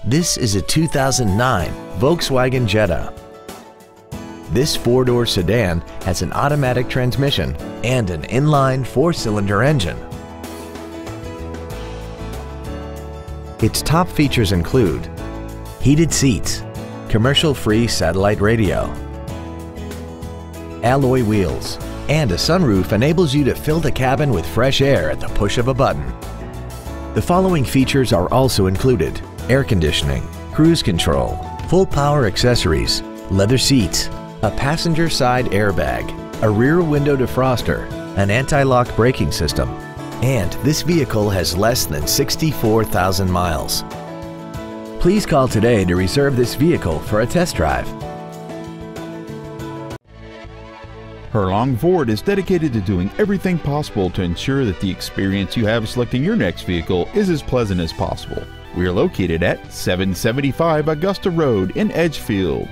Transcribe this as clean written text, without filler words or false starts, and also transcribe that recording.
This is a 2009 Volkswagen Jetta. This four-door sedan has an automatic transmission and an inline four-cylinder engine. Its top features include heated seats, commercial-free satellite radio, alloy wheels, and a sunroof enables you to fill the cabin with fresh air at the push of a button. The following features are also included: air conditioning, cruise control, full power accessories, leather seats, a passenger side airbag, a rear window defroster, an anti-lock braking system, and this vehicle has less than 64,000 miles. Please call today to reserve this vehicle for a test drive. Herlong Ford is dedicated to doing everything possible to ensure that the experience you have selecting your next vehicle is as pleasant as possible. We are located at 775 Augusta Road in Edgefield.